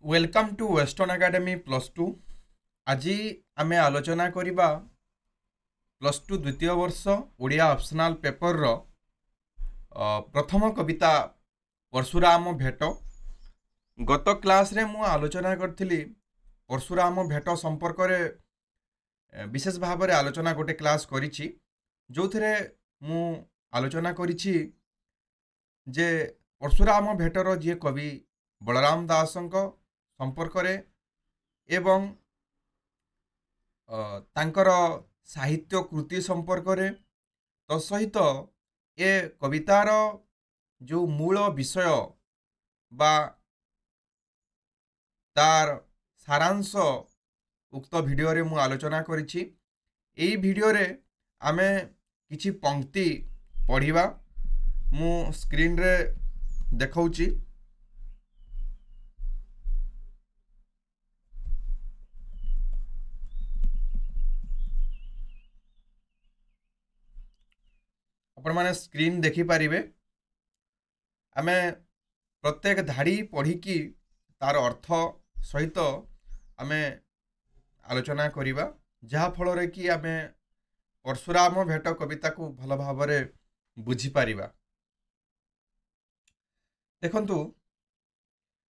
Welcome to western academy +2। आज आमे आलोचना करिबा +2 द्वितीय वर्ष ओडिया ऑप्शनल पेपर रो प्रथम कविता परशुराम भेट। गत क्लास रे मु आलोचना करथिली परशुराम भेट संपर्क रे विशेष भाव रे आलोचना गोटे क्लास करिछि, जोथरे मु आलोचना करिछि जे परशुराम भेटर जे कवि बलराम दासंक संपर्क रे एवं तांकर साहित्य कृति संपर्क रे तसहित ए कवितार जो मूल विषय बा तार सारांश उक्त वीडियो रे मु आलोचना करिछि। एई वीडियो रे आमे किछि पंक्ति पढ़िबा। मु स्क्रीन रे देखौछि। आपण माने स्क्रीन देखि पारिबे। आमे प्रत्येक धाड़ी पढ़ी की तार अर्थ सहित आमे आलोचना करिबा, जहा फल रे कि आमे परशुराम भेट कविता को भल भाव रे बुझी पारिबा। देखंतु,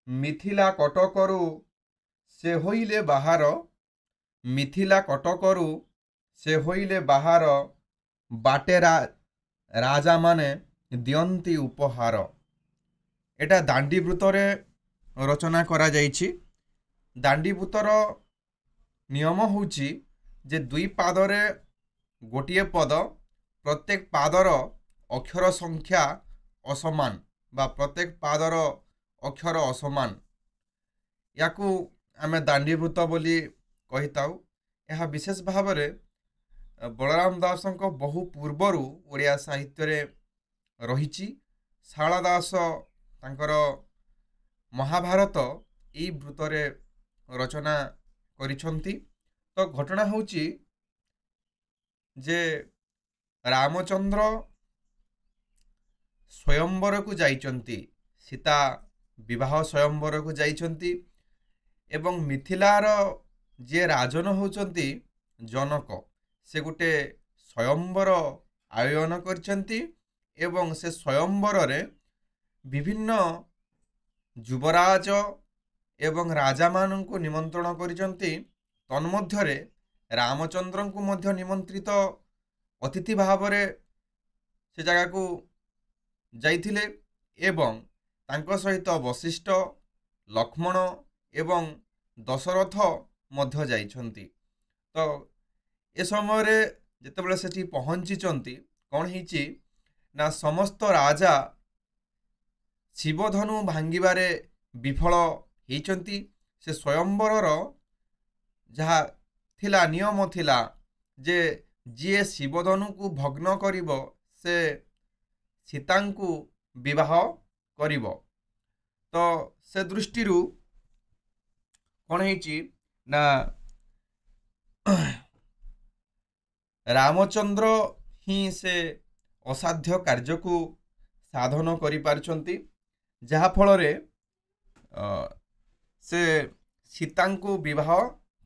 मिथिला कटकरू से होइले बाहर, मिथिला कटकरू से होइले बाहर, बाटेरा राजा माने दियंती उपहार। एटा दांडीवृत्त रे रचना करा जाइछि। दांडीवृत्तर नियम होउछि जे दुई पादरे गोटिए पद, प्रत्येक पादर अक्षर संख्या असमान बा प्रत्येक पादर अक्षर असमान, याकू आमे दांडीवृत्त बोली कहिताउ। यह विशेष भाव रे बलराम दासंक बहु पूर्वरु ओडिया साहित्य रे रहिछि। शारदा दास तांकर महाभारत ई वृत्त रे रचना करिछंती। तो घटना होउछि जे रामचंद्र स्वयंवर को जाइछंती, सीता विवाह स्वयंवर को जाइछंती एवं मिथिलार जे राजन होउछंती जनक, से गोटे स्वयंवर आयोजन करछंती एवं से स्वयंवर रे विभिन्न युवराज एवं राजा मान को निमंत्रण करिछंती। तन्मध्यरे रामचंद्र को मध्य निमंत्रित अतिथि भाव रे से जगह को जाइथिले एवं तांको सहित वशिष्ठ, लक्ष्मण एवं दशरथ मध्य जाइछंती। तो ए समय रे जेतेबेले सेठी पहुंचीचंती, कौन हिची ना समस्त राजा शिवधनु भांगिबारे विफल हेचंती। से स्वयंवरर जहा थिला नियम थिला जे जे शिवधनु को भग्न करिवो से सीतांकु विवाह करिवो। तो से दृष्टिरु कौन हिची ना रामचंद्र ही से असाध्य कार्य को साधन करि पारछंती, जहा फल रे से सीता को विवाह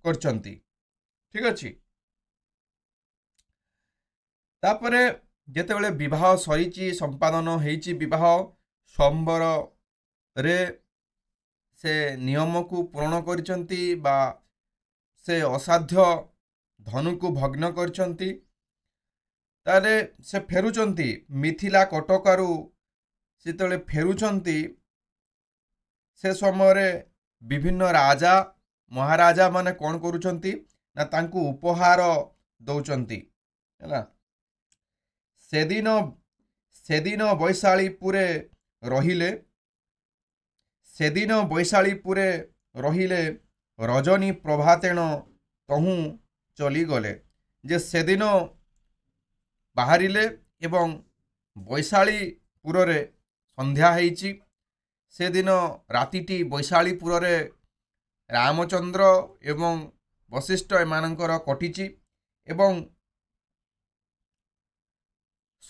करछंती। ठीक अछि। तापरे जेतेबेले विवाह सरीची, संपादन हेची विवाह स्वयंवर रे से नियम को पूर्ण करछंती बा से असाध्य धनु को भग्न करछंती। ताले से फेरुचंती मिथिला कटकारु, सेतले फेरुचंती से समय रे विभिन्न राजा महाराजा माने कौन करुचंती ना तांकु उपहार दौचंती हैला। सेदिन वैशालीपुरे रहिले, सेदिन वैशालीपुरे रहिले, रजनी प्रभातेण तहु चली गले। जे सेदिन बाहरिले एवं वैशालीपुर रे संध्या हेची। सेदिन रातिटी वैशालीपुर रे रामचंद्र एवं वशिष्ठ एमानंकर कटिची एवं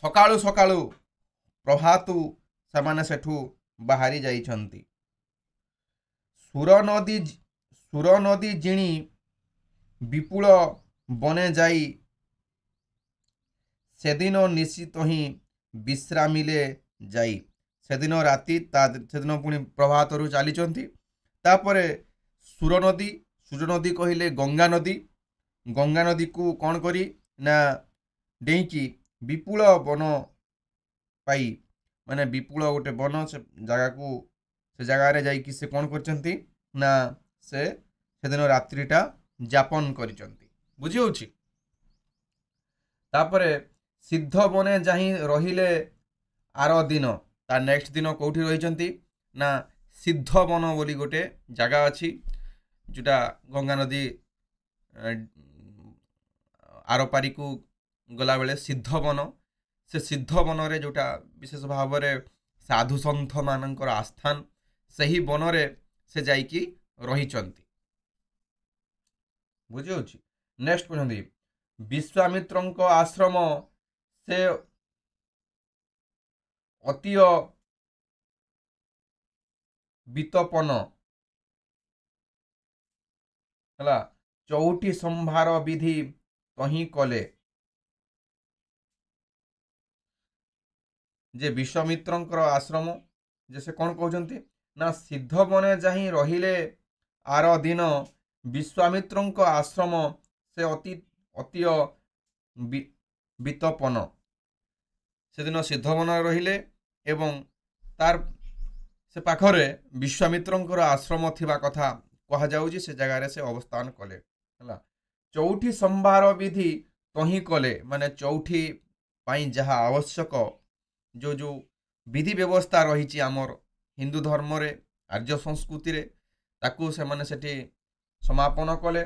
सकाळु सकाळु प्रभातु सेमाने सेठू बाहरी जाइछंती। ସୁର ନଦୀ ଜିଣି ବିପୁଳ ବନେ ଯାଇ ସେଦିନ ନିଶ୍ଚିତ ହିଁ ବିଶ୍ରାମିଲେ ଯାଇ। ସେଦିନ ରାତି ସେଦିନ ପୁଣି ପ୍ରଭାତରୁ ଚାଲିଛନ୍ତି। ତାପରେ ସୁର ନଦୀ କହିଲେ ଗଙ୍ଗା ନଦୀକୁ କ'ଣ କରି ନା ଡେଇଁକି ବିପୁଳ ବନ ପାଇ, ମାନେ ବିପୁଳ ଗୋଟେ ବନ, ସେ ଜାଗାରେ ଯାଇକି ସେ କ'ଣ କରିଛନ୍ତି ନା ସେଦିନ ରାତ୍ରିଟା ଯାପନ କରିଛନ୍ତି। ବୁଝି ହେଉଛି। ତାପରେ ସିଦ୍ଧ ବନେ ଯାଇ ରହିଲେ ଆର ଦିନ, ତା ନେକ୍ସଟ ଦିନ କେଉଁଠି ରହିଛନ୍ତି ନା ସିଦ୍ଧ ବନ ବୋଲି ଗୋଟେ ଜାଗା ଅଛି, ଯେଉଁଟା ଗଙ୍ଗା ନଦୀ ଆରପାରିକୁ ଗଲାବେଳେ ସିଦ୍ଧ ବନ, ସେ ସିଦ୍ଧ ବନରେ ଯେଉଁଟା ବିଶେଷ ଭାବରେ ସାଧୁ ସନ୍ଥ ମାନଙ୍କର ଆସ୍ଥାନ, ସେହି ବନରେ ସେ ଯାଇକି ରହିଛନ୍ତି। ବୁଝିହେଉଛି। ନେକ୍ସଟ କହୁଛନ୍ତି ବିଶ୍ୱାମିତ୍ରଙ୍କ ଆଶ୍ରମ ସେ ଅତୀୟ ବିତପନ ହେଲା, ଚଉଠି ସମ୍ଭାର ବିଧି ତହିଁ କଲେ। ଯେ ବିଶ୍ୱାମିତ୍ରଙ୍କର ଆଶ୍ରମ, ଯେ ସେ କ'ଣ କହୁଛନ୍ତି ନା ସିଦ୍ଧ ବନେ ଯାଇ ରହିଲେ ଆର ଦିନ ବିଶ୍ୱାମିତ୍ରଙ୍କ ଆଶ୍ରମ ସେ ଅତୀୟ ବିତପନ, ସେଦିନ ସିଦ୍ଧ ବନରେ ରହିଲେ ଏବଂ ତାର ସେ ପାଖରେ ବିଶ୍ୱାମିତ୍ରଙ୍କର ଆଶ୍ରମ ଥିବା କଥା କୁହାଯାଉଛି। ସେ ଜାଗାରେ ସେ ଅବସ୍ଥାନ କଲେ ହେଲା। ଚଉଠି ସମ୍ଭାର ବିଧି ତହିଁ କଲେ, ମାନେ ଚଉଠି ପାଇଁ ଯାହା ଆବଶ୍ୟକ ଯେଉଁ ବିଧି ବ୍ୟବସ୍ଥା ରହିଛି ଆମର ହିନ୍ଦୁ ଧର୍ମରେ, ଆର୍ଯ୍ୟ ସଂସ୍କୃତିରେ, ତାକୁ ସେମାନେ ସେଠି ସମାପନ କଲେ।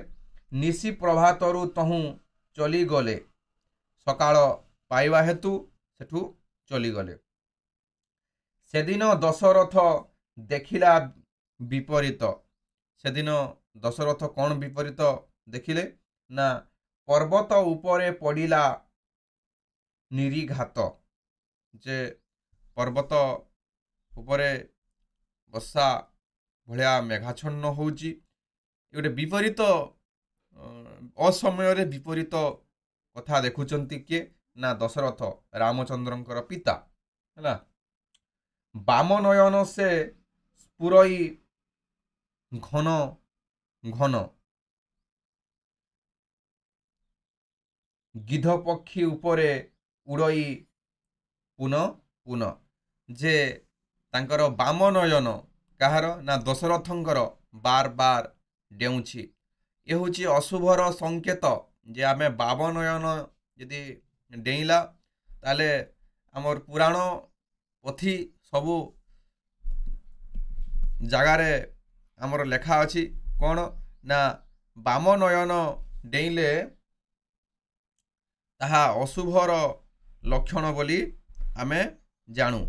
ନିଶି ପ୍ରଭାତରୁ ତହୁଁ ଚଲିଗଲେ, ସକାଳ ପାଇବା ହେତୁ ସେଠୁ ଚଲିଗଲେ। ସେଦିନ ଦଶରଥ ଦେଖିଲା ବିପରୀତ। ସେଦିନ ଦଶରଥ କ'ଣ ବିପରୀତ ଦେଖିଲେ ନା ପର୍ବତ ଉପରେ ପଡ଼ିଲା ନିରିଘାତ, ଯେ ପର୍ବତ ଉପରେ ବର୍ଷା ଭଳିଆ ମେଘାଚ୍ଛନ୍ନ ହେଉଛି। ଗୋଟେ ବିପରୀତ ଅସମୟରେ ବିପରୀତ କଥା ଦେଖୁଛନ୍ତି କିଏ ନା ଦଶରଥ, ରାମଚନ୍ଦ୍ରଙ୍କର ପିତା ହେଲା। ବାମ ନୟନ ସେ ସ୍ଫୁରଇ ଘନ ଘନ, ଗିଧ ପକ୍ଷୀ ଉପରେ ଉଡ଼ଇ ପୁନ ପୁନ, ଯେ ତାଙ୍କର ବାମ ନୟନ, କାହାର ନା ଦଶରଥଙ୍କର, ବାର ବାର ଡେଉଁଛି। ଏ ହେଉଛି ଅଶୁଭର ସଂକେତ, ଯେ ଆମେ ବାମ ନୟନ ଯଦି ଡେଇଁଲା ତାହେଲେ ଆମର ପୁରାଣ ପୋଥି ସବୁ ଜାଗାରେ ଆମର ଲେଖା ଅଛି କ'ଣ ନା ବାମ ନୟନ ଡେଇଁଲେ ତାହା ଅଶୁଭର ଲକ୍ଷଣ ବୋଲି ଆମେ ଜାଣୁ।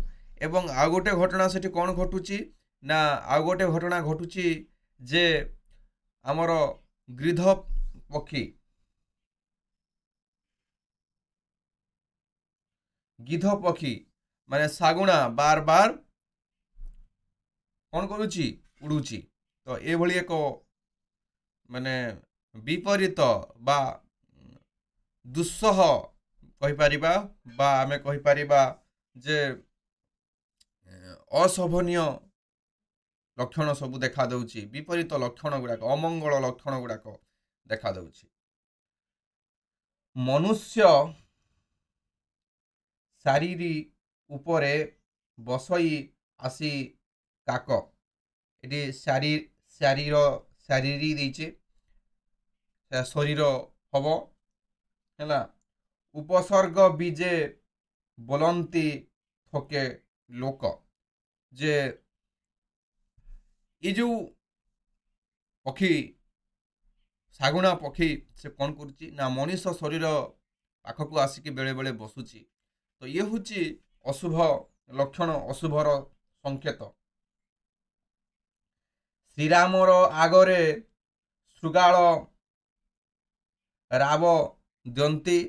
ଏବଂ ଆଉ ଗୋଟେ ଘଟଣା ସେଠି କ'ଣ ଘଟୁଛି ନା ଆଉ ଗୋଟେ ଘଟଣା ଘଟୁଛି, ଯେ ଆମର ଗିଧ ପକ୍ଷୀ ମାନେ ଶାଗୁଣା ବାର ବାର କ'ଣ କରୁଛି, ଉଡ଼ୁଛି। ତ ଏଭଳି ଏକ ମାନେ ବିପରୀତ ବା ଦୁଃସହ କହିପାରିବା, ବା ଆମେ କହିପାରିବା ଯେ ଅଶୋଭନୀୟ ଲକ୍ଷଣ ସବୁ ଦେଖାଦେଉଛି, ବିପରୀତ ଲକ୍ଷଣ ଗୁଡ଼ାକ, ଅମଙ୍ଗଳ ଲକ୍ଷଣ ଗୁଡ଼ାକ ଦେଖାଦେଉଛି। ମନୁଷ୍ୟ ଶାରୀରି ଉପରେ ବସଇ ଆସି କାକ, ଏଠି ଶାରୀରି ଦେଇଛେ, ଶରୀର ହବ ହେଲା। ଉପସର୍ଗ ବିଜେ ବୋଲନ୍ତି ଥୋକେ ଲୋକ, ଯେ ଏ ଯେଉଁ ପକ୍ଷୀ ଶାଗୁଣା ପକ୍ଷୀ ସେ କ'ଣ କରୁଛି ନା ମଣିଷ ଶରୀର ପାଖକୁ ଆସିକି ବେଳେ ବେଳେ ବସୁଛି। ତ ଇଏ ହେଉଛି ଅଶୁଭ ଲକ୍ଷଣ, ଅଶୁଭର ସଂକେତ। ଶ୍ରୀରାମର ଆଗରେ ଶୃଗାଳ ରାବ ଦିଅନ୍ତି,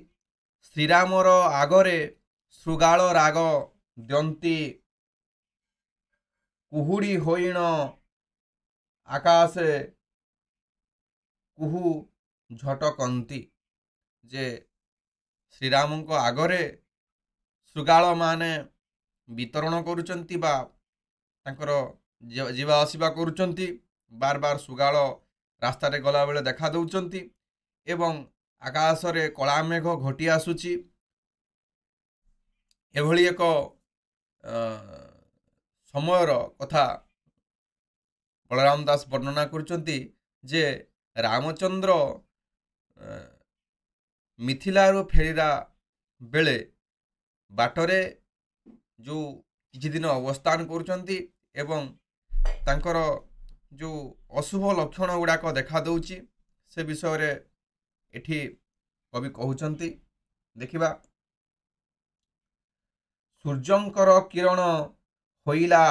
ଶ୍ରୀରାମର ଆଗରେ ଶୃଗାଳ ରାଗ ଦିଅନ୍ତି, କୁହୁଡ଼ି ହୋଇଣ ଆକାଶେ କୁହୁ ଝଟକନ୍ତି ଯେ ଶ୍ରୀରାମଙ୍କ ଆଗରେ ଶୃଗାଳମାନେ ବିତରଣ କରୁଛନ୍ତି ବା ତାଙ୍କର ଯିବା ଆସିବା କରୁଛନ୍ତି। ବାର ବାର ଶୃଗାଳ ରାସ୍ତାରେ ଗଲାବେଳେ ଦେଖା ଦେଉଛନ୍ତି ଏବଂ ଆକାଶରେ କଳା ମେଘ ଘୋଟି ଆସୁଛି। ଏଭଳି ଏକ ସମୟର କଥା ବଳରାମ ଦାସ ବର୍ଣ୍ଣନା କରୁଛନ୍ତି ଯେ ରାମଚନ୍ଦ୍ର ମିଥିଲାରୁ ଫେରିଲା ବେଳେ ବାଟରେ ଯେଉଁ କିଛି ଦିନ ଅବସ୍ଥାନ କରୁଛନ୍ତି ଏବଂ ତାଙ୍କର ଯେଉଁ ଅଶୁଭ ଲକ୍ଷଣ ଗୁଡ଼ାକ ଦେଖାଦେଉଛି ସେ ବିଷୟରେ ଏଠି କବି କହୁଛନ୍ତି। ଦେଖିବା, ସୂର୍ଯ୍ୟଙ୍କର କିରଣ ହୋଇଲା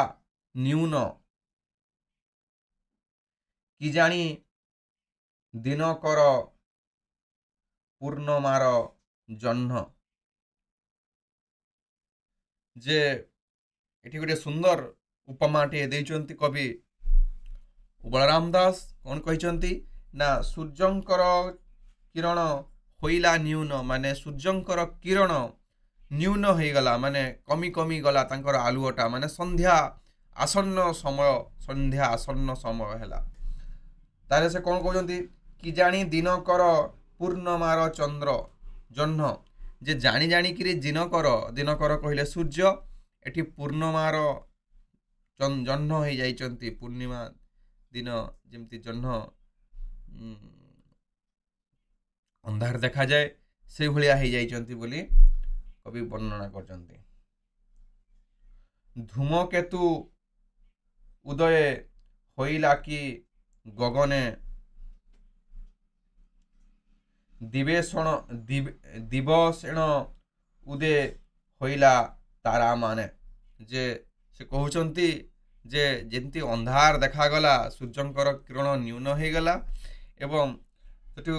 ନ୍ୟୁନ, କି ଜାଣି ଦିନକର ପୂର୍ଣ୍ଣମାର ଜହ୍ନ। ଯେ ଏଠି ଗୋଟେ ସୁନ୍ଦର ଉପମାଟିଏ ଦେଇଛନ୍ତି କବି ବଳରାମ ଦାସ। କ'ଣ କହିଛନ୍ତି ନା ସୂର୍ଯ୍ୟଙ୍କର କିରଣ ହୋଇଲା ନ୍ୟୁନ, ମାନେ ସୂର୍ଯ୍ୟଙ୍କର କିରଣ ନ୍ୟୁନ ହୋଇଗଲା, ମାନେ କମି କମି ଗଲା ତାଙ୍କର ଆଲୁଅଟା, ମାନେ ସନ୍ଧ୍ୟା ଆସନ୍ନ ସମୟ ହେଲା। ତାହେଲେ ସେ କ'ଣ କହୁଛନ୍ତି, କି ଜାଣି ଦିନକର ପୂର୍ଣ୍ଣମାର ଜହ୍ନ, ଯେ ଜାଣି ଜାଣିକିରି ଦିନକର କହିଲେ ସୂର୍ଯ୍ୟ, ଏଠି ପୂର୍ଣ୍ଣମାର ଜହ୍ନ ହେଇଯାଇଛନ୍ତି। ପୂର୍ଣ୍ଣିମା ଦିନ ଯେମିତି ଜହ୍ନ ଅନ୍ଧାର ଦେଖାଯାଏ ସେଇଭଳିଆ ହେଇଯାଇଛନ୍ତି ବୋଲି କବି ବର୍ଣ୍ଣନା କରିଛନ୍ତି। ଧୂମକେତୁ ଉଦୟ ହୋଇଲା କି ଗଗନେ, ଦିବସେଣ ଉଦୟ ହୋଇଲା ତାରା ମାନେ। ଯେ ସେ କହୁଛନ୍ତି ଯେ ଯେମିତି ଅନ୍ଧାର ଦେଖାଗଲା, ସୂର୍ଯ୍ୟଙ୍କର କିରଣ ନ୍ୟୁନ ହେଇଗଲା ଏବଂ ସେଠୁ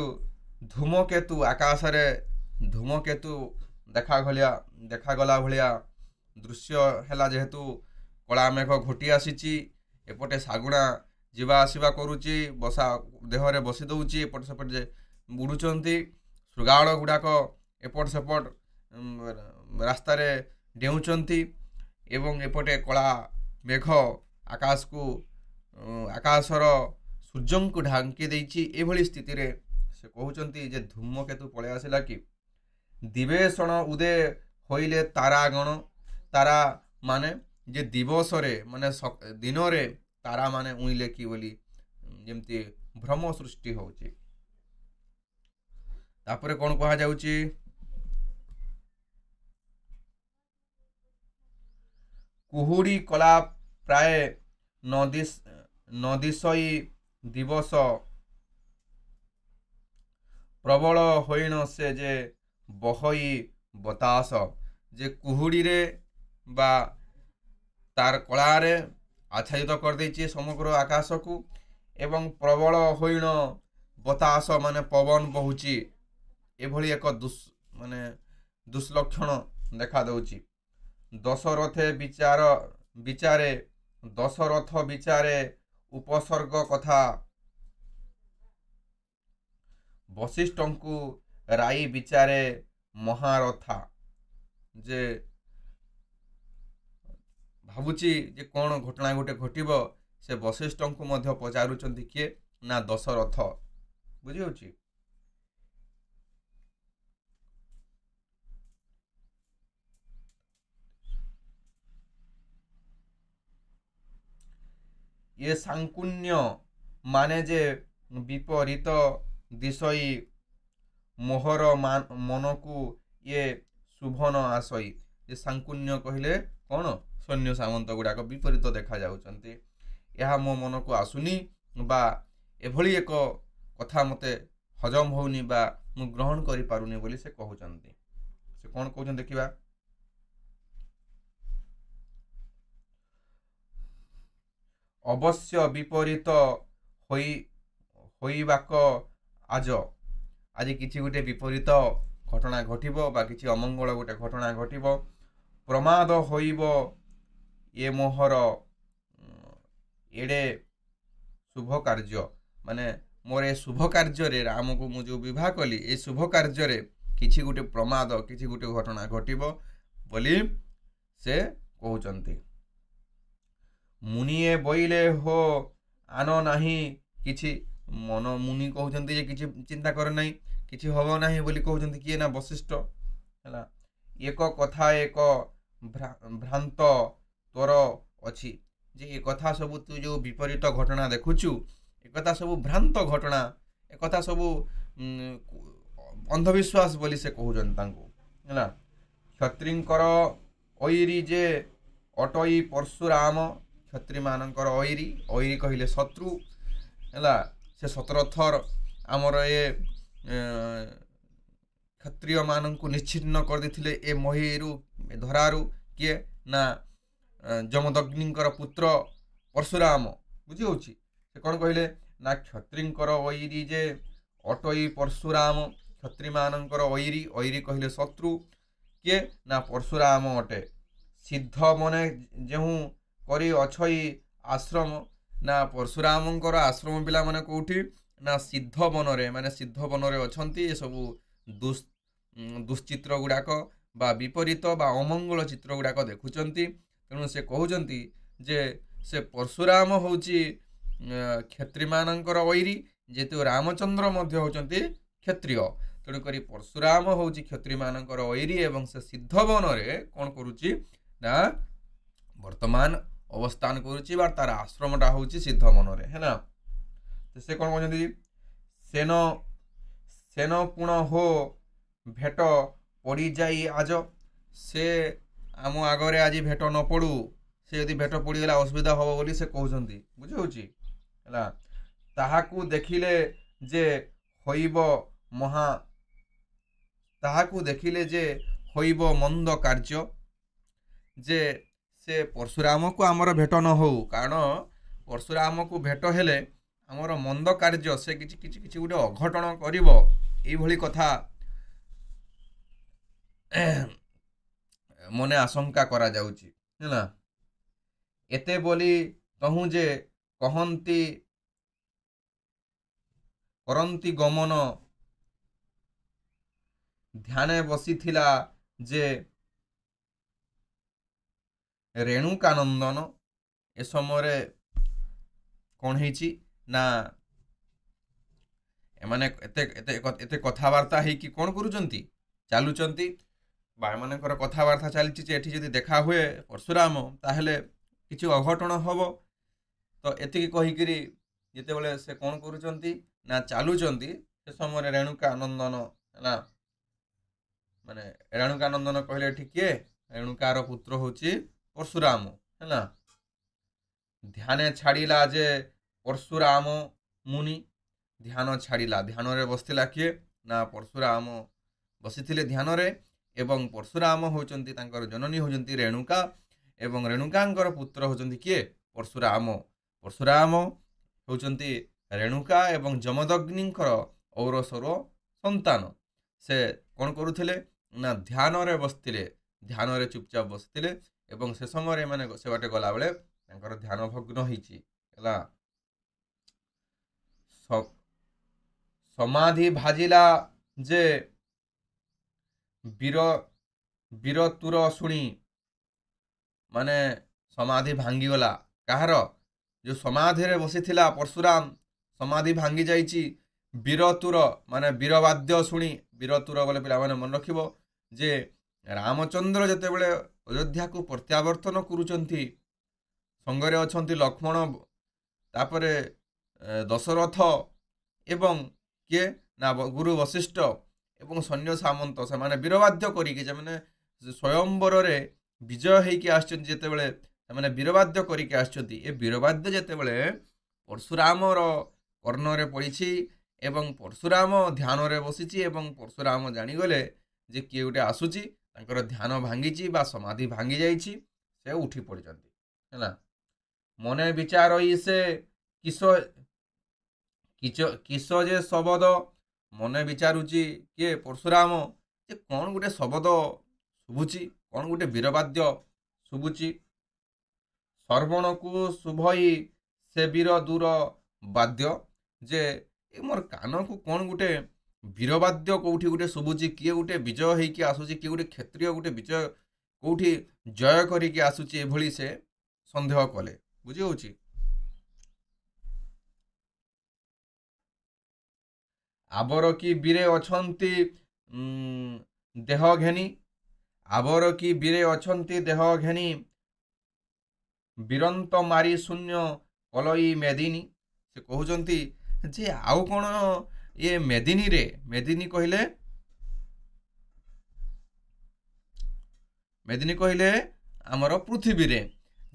ଧୂମକେତୁ, ଆକାଶରେ ଧୂମକେତୁ ଦେଖାଗଲା ଭଳିଆ ଦୃଶ୍ୟ ହେଲା। ଯେହେତୁ କଳା ମେଘ ଘୋଟି ଆସିଛି, ଏପଟେ ଶାଗୁଣା ଯିବା ଆସିବା କରୁଛି, ଦେହରେ ବସି ଦେଉଛି, ଏପଟ ସେପଟେ ବୁଡ଼ୁଛନ୍ତି, ଶୃଗାଳ ଗୁଡ଼ାକ ଏପଟ ସେପଟ ରାସ୍ତାରେ ଡେଉଁଛନ୍ତି ଏବଂ ଏପଟେ କଳା ମେଘ ଆକାଶର ସୂର୍ଯ୍ୟଙ୍କୁ ଢାଙ୍କି ଦେଇଛି। ଏଭଳି ସ୍ଥିତିରେ ସେ କହୁଛନ୍ତି ଯେ ଧୂମକେତୁ ପଳେଇ ଆସିଲା କି ଦିବେଷଣ ଉଦୟ ହୋଇଲେ ତାରାଗଣ, ତାରା ମାନେ ଯେ ଦିବସରେ ମାନେ ଦିନରେ ତାରା ମାନେ ଉଇଁଲେ କି ବୋଲି ଯେମିତି ଭ୍ରମ ସୃଷ୍ଟି ହେଉଛି। ତାପରେ କ'ଣ କୁହାଯାଉଛି, କୁହୁଡ଼ି କଲା ପ୍ରାୟ ନଦିଶଇ ଦିବସ, ପ୍ରବଳ ହୋଇଣ ସେ ଯେ ବହଇ ବତାସ। ଯେ କୁହୁଡ଼ିରେ ବା ତାର କଳାରେ ଆଚ୍ଛାଦିତ କରିଦେଇଛି ସମଗ୍ର ଆକାଶକୁ ଏବଂ ପ୍ରବଳ ହୋଇଣ ବତାସ ମାନେ ପବନ ବହୁଛି। ଏଭଳି ଏକ ଦୁଃଲକ୍ଷଣ ଦେଖାଦେଉଛି। ଦଶରଥ ବିଚାରେ ଉପସର୍ଗ କଥା, ବଶିଷ୍ଠଙ୍କୁ ରାଇ ବିଚାରେ ମହାରଥା। ଯେ ଭାବୁଛି ଯେ କ'ଣ ଘଟଣା ଗୋଟେ ଘଟିବ, ସେ ବଶିଷ୍ଠଙ୍କୁ ମଧ୍ୟ ପଚାରୁଛନ୍ତି। କିଏ ନା ଦଶରଥ। ବୁଝିହେଉଛି। ଇଏ ସାଙ୍କୁନ୍ୟ ମାନେ ଯେ ବିପରୀତ ଦିଶଇ, ମୋହର ମନକୁ ଇଏ ଶୁଭନ ଆଶଇ। ଯେ ସାଙ୍କୁନ୍ୟ କହିଲେ କ'ଣ, ସୈନ୍ୟ ସାମନ୍ତ ଗୁଡ଼ାକ ବିପରୀତ ଦେଖାଯାଉଛନ୍ତି, ଏହା ମୋ ମନକୁ ଆସୁନି ବା ଏଭଳି ଏକ କଥା ମୋତେ ହଜମ ହେଉନି ବା ମୁଁ ଗ୍ରହଣ କରିପାରୁନି ବୋଲି ସେ କହୁଛନ୍ତି। ସେ କ'ଣ କହୁଛନ୍ତି ଦେଖିବା, ଅବଶ୍ୟ ବିପରୀତ ହୋଇବାକ ଆଜି କିଛି ଗୋଟେ ବିପରୀତ ଘଟଣା ଘଟିବ ବା କିଛି ଅମଙ୍ଗଳ ଗୋଟେ ଘଟଣା ଘଟିବ। ପ୍ରମାଦ ହୋଇବ ଏ ମୋହର, ଏଡ଼େ शुभ कार्य माने मोर ए शुभ कार्य राम को मुझे विवाह कली ए शुभ कार्य किछि गुटे प्रमाद किछि गुटे घटना घटिबो बोली से कहउचंती। मुनिए बोइले हो आनो नाही किछि मन मुनि कहउचंती जे किछि चिंता कर नाही किछि हबो नाही बोली कहउचंती किए ना वशिष्ठ हला। एक कथा एक भ्रांत तोर अछि जे ए कथा सब तू जो विपरीत घटना देखुचु ए कथा सब भ्रांत घटना ए कथा सब अंधविश्वास बोली से कहउचन तांको हला। क्षत्रिंकर ओइरी जे अटई परशुराम क्षत्रि मानकर ओइरी ओइरी कहिले शत्रु हला। से 17 थर आमर ए क्षत्रिय मानक निश्चिन्न कर देथिले ए महीरु धरारु किए ना जमदग्निंकर पुत्र परशुराम बुझी होची से कौन कहले ना क्षत्रिंकर ओइरी जे अटई परशुराम क्षत्रि मानकर ओइरी ओइरी कहले शत्रु किए ना परशुराम अटे। सिद्ध मने जेहू करी अछई आश्रम ना परशुरामंकर आश्रम पिला माने कोठी ना सिद्ध बनरे माने सिद्ध बनरे अछंती ए सब दुश्चित्र गुड़ाक बा विपरीत बा अमंगल चित्र गुड़ाक देखुचंती। तेणु से कहउचंती जे से परशुराम होची क्षत्रि मानकर वैरी जेतु रामचंद्र मध्य होचंती क्षत्रिय तेणु करी परशुराम होची क्षत्रि मानकर वैरी एवं से सिद्ध बनरे कौन करुची ना वर्तमान अवस्थान करुची बा तार आश्रमटा होची सिद्ध मनरे है ना। तो से कौन कहउचंती सेन सेन पुण हो भेट पड़ी जाई आज से आम आगरे आज भेट न पड़ू से यदि भेट पड़ीगला असुविधा हम बोली से कहउचंती बुझी है। ताहाकू देखिले जे होइब महा ताहाकू देखिले जे होइब मंद कार्य जे से परशुराम को आमर भेट न हो कारण परशुराम को भेट हेले आमर मंद कार्य से किछि किछि किछि गुटे अघटन करिवो एई भली कथा मने आशंका करा जाउची है ना। एते बोली कहूँ जे कहंती करंती गमन ध्याने बसीथिला जे रेणुकानंदन ए समय कौन हेची ना एमाने एते एते एते कथावार्ता है कि कौन करूचंती चालुचंती बा एमानकर कथावार्ता चलती जे एठी जदि देखा हुए परशुराम ताहेले किछि अघटन हबो। तो एतिकी कहिकरी जेतेबेले से कौन करूचंती ना चालुचंती से समय रेणुकानंदन ना माने रेणुकानंदन कहले ठीक है रेणुकार पुत्र होची परशुराम है ना। ध्याने छाड़िला जे परशुराम मुनि ध्यान छाड़िला ध्यान रे बसतिला किए ना परशुराम बसिथिले ध्यान रे एवं परशुराम होचंती तांकर जननी होचंती रेणुका एवं रेणुकांकर पुत्र होचंती किए परशुराम परशुराम होचंती रेणुका एवं जमदग्निंकर औरसर संतान से कौन करुथिले ना ध्यान रे बसतिले ध्यान रे चुपचाप बसतिले एवं से समय माने से बाटे गला बेले तांकर ध्यान भग्न होईची हला। समाधि भाजिला जे वीर वीरतुर शुणी माने समाधि भांगी गला कहार जो समाधि रे बसी थिला परशुराम समाधि भांगी जाइची वीरतुर माने वीरवाद्य शुणी वीरतुर बोले पिला माने मन रखिबो जे रामचंद्र जते बेले अयोध्या को प्रत्यावर्तन करूचंती संगरे अछंती लक्ष्मण तापरे दशरथ एवं किए ना गुरु वशिष्ठ एवं सैन्य सामंत से माने वीरवाद्य करिके जे माने स्वयंवर रे विजय होइके आछन जेते बेले माने वीरवाद्य करिके आछंती ए वीरवाद्य जेते बेले परशुरामर कर्ण रे पड़िछि एवं परशुराम ध्यान रे बसिछि एवं परशुराम जानि गले जे किए गुटे आसुछि तांकर ध्यान भांगीछि बा समाधि भांगी जाइछि से उठी पड़िचंती हैला। मने विचार होई से किस किस जे शब्द मने विचारुची किए परशुराम जे कौन गुटे शब्द शुभुची कौन गुटे वीरवाद्य शुभुची श्रवण को शुभई से वीर दूर ବାଦ୍ୟ ଯେ ଏ ମୋର୍ କାନକୁ କ'ଣ ଗୋଟେ ବୀରବାଦ୍ୟ କେଉଁଠି ଗୋଟେ ଶୁଭୁଛି, କିଏ ଗୋଟେ ବିଜୟ ହେଇକି ଆସୁଛି, କିଏ ଗୋଟେ କ୍ଷତ୍ରିୟ ଗୋଟେ ବିଜୟ କେଉଁଠି ଜୟ କରିକି ଆସୁଛି, ଏଭଳି ସେ ସନ୍ଦେହ କଲେ। ବୁଝି ହେଉଛି? ଆବର କି ବୀରେ ଅଛନ୍ତି ଦେହ ଘେନି, ଆବର କି ବୀରେ ଅଛନ୍ତି ଦେହ ଘେନି, ବୀରନ୍ତ ମାରି ଶୂନ୍ୟ କଲଇ ମେଦିନୀ। ସେ କହୁଛନ୍ତି ଯେ ଆଉ କ'ଣ ଇଏ ମେଦିନୀରେ, ମେଦିନୀ କହିଲେ ଆମର ପୃଥିବୀରେ,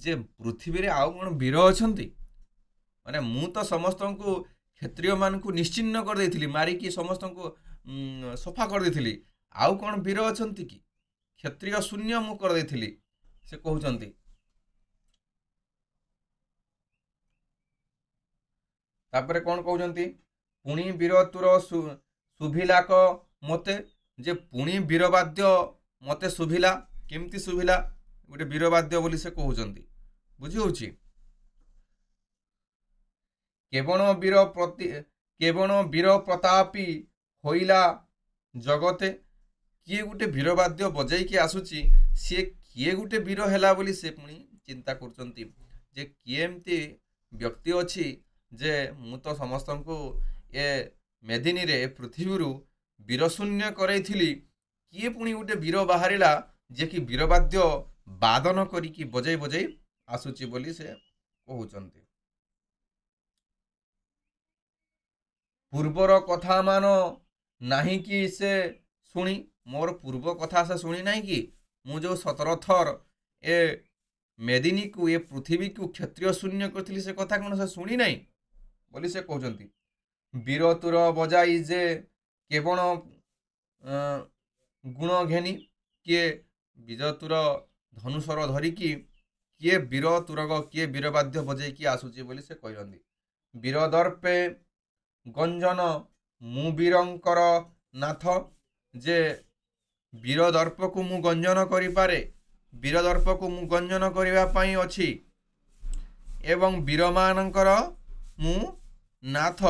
ଯେ ପୃଥିବୀରେ ଆଉ କ'ଣ ବୀର ଅଛନ୍ତି? ମାନେ ମୁଁ ତ ସମସ୍ତଙ୍କୁ କ୍ଷତ୍ରିୟମାନଙ୍କୁ ନିଶ୍ଚିହ୍ନ କରିଦେଇଥିଲି, ମାରିକି ସମସ୍ତଙ୍କୁ ସଫା କରିଦେଇଥିଲି, ଆଉ କ'ଣ ବୀର ଅଛନ୍ତି କି? କ୍ଷତ୍ରିୟ ଶୂନ୍ୟ ମୁଁ କରିଦେଇଥିଲି, ସେ କହୁଛନ୍ତି। ତାପରେ କ'ଣ କହୁଛନ୍ତି? ପୁଣି ବୀର ତୁର ଶୁଭିଲାକ ମୋତେ, ଯେ ପୁଣି ବୀରବାଦ୍ୟ ମୋତେ ଶୁଭିଲା। କେମିତି ଶୁଭିଲା? ଗୋଟେ ବୀରବାଦ୍ୟ ବୋଲି ସେ କହୁଛନ୍ତି। ବୁଝି ହେଉଛି? କେବଳ ବୀର ପ୍ରତାପୀ ହୋଇଲା ଜଗତେ। କିଏ ଗୋଟେ ବୀରବାଦ୍ୟ ବଜେଇକି ଆସୁଛି, ସିଏ କିଏ ଗୋଟେ ବୀର ହେଲା ବୋଲି ସେ ପୁଣି ଚିନ୍ତା କରୁଛନ୍ତି, ଯେ କିଏ ଏମିତି ବ୍ୟକ୍ତି ଅଛି ଯେ ମୁଁ ତ ସମସ୍ତଙ୍କୁ ଏ ମେଦିନୀରେ ପୃଥିବୀରୁ ବୀରଶୂନ୍ୟ କରାଇଥିଲି, କିଏ ପୁଣି ଗୋଟେ ବୀର ବାହାରିଲା ଯେ କି ବୀରବାଦ୍ୟ ବାଦନ କରିକି ବଜେଇ ବଜେଇ ଆସୁଛି ବୋଲି ସେ କହୁଛନ୍ତି। ପୂର୍ବର କଥା ମାନ ନାହିଁ କି ସେ ଶୁଣି, ମୋର ପୂର୍ବ କଥା ସେ ଶୁଣି ନାହିଁ କି? ମୁଁ ଯେଉଁ 17 ଥର ଏ ମେଦିନୀକୁ, ଏ ପୃଥିବୀକୁ କ୍ଷତ୍ରିୟ ଶୂନ୍ୟ କରିଥିଲି, ସେ କଥା କ'ଣ ସେ ଶୁଣି ନାହିଁ ବୋଲି ସେ କହୁଛନ୍ତି। ବୀର ତୁର ବଜାଇ ଯେ କେବଳ ଗୁଣ ଘେନି, କିଏ ବୀରତୁର ଧନୁସର ଧରିକି କିଏ ବୀର ତୁରଗ, କିଏ ବୀରବାଦ୍ୟ ବଜେଇକି ଆସୁଛି ବୋଲି ସେ କହିଛନ୍ତି। ବୀର ଦର୍ପେ ଗଞ୍ଜନ ମୁଁ ବୀରଙ୍କର ନାଥ, ଯେ ବୀର ଦର୍ପକୁ ମୁଁ ଗଞ୍ଜନ କରିପାରେ, ବୀର ଦର୍ପକୁ ମୁଁ ଗଞ୍ଜନ କରିବା ପାଇଁ ଅଛି, ଏବଂ ବୀରମାନଙ୍କର ମୁଁ ନାଥ।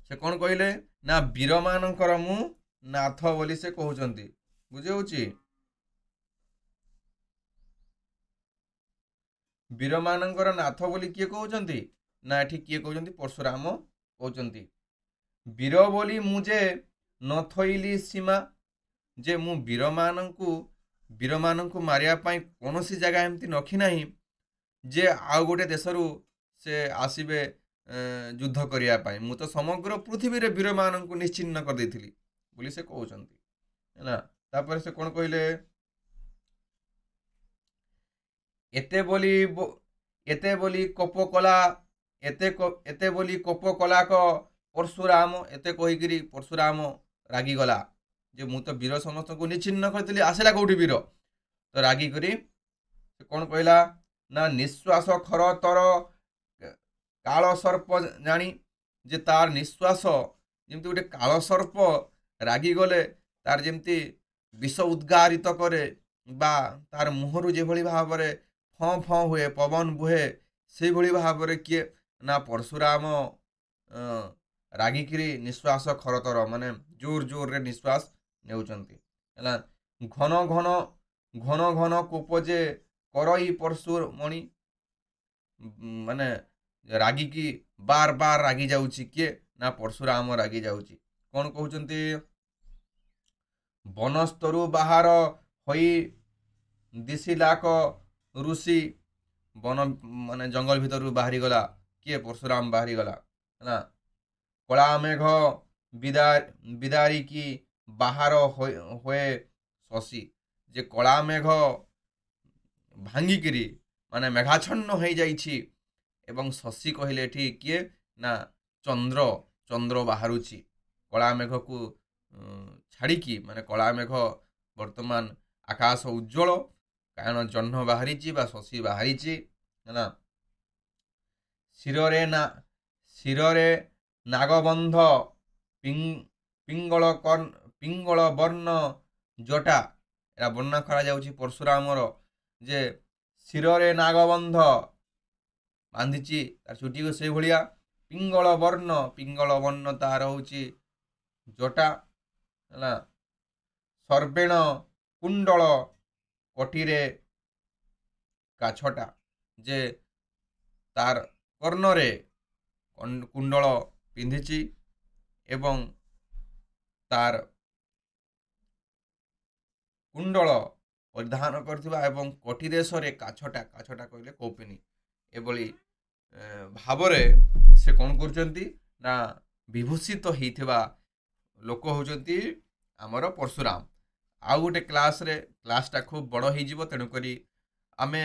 ସେ କ'ଣ କହିଲେ? ନା ବୀରମାନଙ୍କର ମୁଁ ନାଥ ବୋଲି ସେ କହୁଛନ୍ତି। ବୁଝି ହେଉଛି? ବୀରମାନଙ୍କର ନାଥ ବୋଲି କିଏ କହୁଛନ୍ତି? ନା ଏଠି କିଏ କହୁଛନ୍ତି? ପରଶୁରାମ କହୁଛନ୍ତି। ବୀର ବୋଲି ମୁଁ ଯେ ନଥଇଲି ସୀମା, ଯେ ମୁଁ ବୀରମାନଙ୍କୁ ମାରିବା ପାଇଁ କୌଣସି ଜାଗା ଏମିତି ରଖିନାହିଁ ଯେ ଆଉ ଗୋଟେ ଦେଶରୁ ସେ ଆସିବେ ଯୁଦ୍ଧ କରିବା ପାଇଁ। ମୁଁ ତ ସମଗ୍ର ପୃଥିବୀରେ ବୀରମାନଙ୍କୁ ନିଶ୍ଚିହ୍ନ କରିଦେଇଥିଲି ବୋଲି ସେ କହୁଛନ୍ତି ହେଲା। ତାପରେ ସେ କ'ଣ କହିଲେ? ଏତେ ବୋଲି କୋପ କଲା, ଏତେ ବୋଲି କୋପ କଲାକ ପରଶୁରାମ, ଏତେ କହିକିରି ପରଶୁରାମ ରାଗିଗଲା, ଯେ ମୁଁ ତ ବୀର ସମସ୍ତଙ୍କୁ ନିଶ୍ଚିହ୍ନ କରିଥିଲି, ଆସିଲା କେଉଁଠି ବୀର? ତ ରାଗିକରି ସେ କ'ଣ କହିଲା? ନା ନିଶ୍ୱାସ ଖର ତର କାଳ ସର୍ପ ଜାଣି, ଯେ ତାର ନିଶ୍ୱାସ ଯେମିତି ଗୋଟେ କାଳ ସର୍ପ ରାଗିଗଲେ ତାର ଯେମିତି ବିଷ ଉଦ୍ଗାରିତ କରେ, ବା ତାର ମୁହଁରୁ ଯେଭଳି ଭାବରେ ଫଁ ଫଁ ହୁଏ, ପବନ ବୁହେ, ସେଇଭଳି ଭାବରେ କିଏ? ନା ପରଶୁରାମ ରାଗିକିରି ନିଶ୍ୱାସ ଖରତର, ମାନେ ଜୋର ଜୋରରେ ନିଶ୍ୱାସ ନେଉଛନ୍ତି ହେଲା। ଘନ ଘନ କୋପ ଯେ କରଇ ପରଶୁମଣି, ମାନେ ରାଗିକି ବାର ବାର ରାଗି ଯାଉଛି। କିଏ? ନା ପରଶୁରାମ ରାଗି ଯାଉଛି। କ'ଣ କହୁଛନ୍ତି? ବନସ୍ତରୁ ବାହାର ହୋଇ ଦିଶିଲାକ ଋଷି, ବନ ମାନେ ଜଙ୍ଗଲ ଭିତରୁ ବାହାରିଗଲା। କିଏ? ପରଶୁରାମ ବାହାରିଗଲା ହେଲା। କଳା ମେଘ ବିଦାରିକି ବାହାର ହୁଏ ଶଶୀ, ଯେ କଳା ମେଘ ଭାଙ୍ଗିକିରି ମାନେ ମେଘାଚ୍ଛନ୍ନ ହେଇଯାଇଛି, ଏବଂ ଶଶୀ କହିଲେ ଏଠି କିଏ? ନା ଚନ୍ଦ୍ର ବାହାରୁଛି। କଳା ମେଘକୁ ଛାଡ଼ିକି, ମାନେ କଳା ମେଘ ବର୍ତ୍ତମାନ ଆକାଶ ଉଜ୍ଜଳ, କାରଣ ଜହ୍ନ ବାହାରିଛି ବା ଶଶୀ ବାହାରିଛି ହେଲା। ଶିରରେ ନାଗବନ୍ଧ ପିଙ୍ଗଳ ବର୍ଣ୍ଣ ଜଟା, ଏଟା ବର୍ଣ୍ଣନା କରାଯାଉଛି ପରଶୁରାମର, ଯେ ଶିରରେ ନାଗବନ୍ଧ ବାନ୍ଧିଛି ତାର ଚୁଟିକୁ ସେଇଭଳିଆ। ପିଙ୍ଗଳ ବର୍ଣ୍ଣ ତାର ହେଉଛି ଜଟା ହେଲା। ସର୍ବେଣ କୁଣ୍ଡଳ କଟିରେ କାଛଟା, ଯେ ତାର କର୍ଣ୍ଣରେ କୁଣ୍ଡଳ ପିନ୍ଧିଛି ଏବଂ ତାର କୁଣ୍ଡଳ ପରିଧାନ କରିଥିବା ଏବଂ କଟି ଦେଶରେ କାଛଟା କହିଲେ କୌପିନି, ଏଭଳି ଭାବରେ ସେ କ'ଣ କରୁଛନ୍ତି ନା ବିଭୂଷିତ ହେଇଥିବା ଲୋକ ହେଉଛନ୍ତି ଆମର ପରଶୁରାମ। ଆଉ ଗୋଟେ କ୍ଲାସ୍ଟା ଖୁବ୍ ବଡ଼ ହେଇଯିବ, ତେଣୁକରି ଆମେ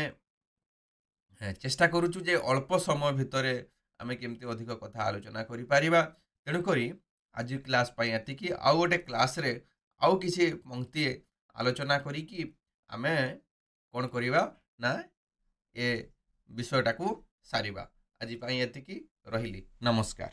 ଚେଷ୍ଟା କରୁଛୁ ଯେ ଅଳ୍ପ ସମୟ ଭିତରେ ଆମେ କେମିତି ଅଧିକ କଥା ଆଲୋଚନା କରିପାରିବା। ତେଣୁକରି ଆଜି କ୍ଲାସ୍ ପାଇଁ ଏତିକି। ଆଉ ଗୋଟେ କ୍ଲାସ୍ରେ ଆଉ କିଛି ପଂକ୍ତି ଆଲୋଚନା କରିକି ଆମେ କ'ଣ କରିବା ନା ଏ ବିଷୟଟାକୁ ସାରିବା। ଆଜି ପାଇଁ ଏତିକି, ରହିଲି, ନମସ୍କାର।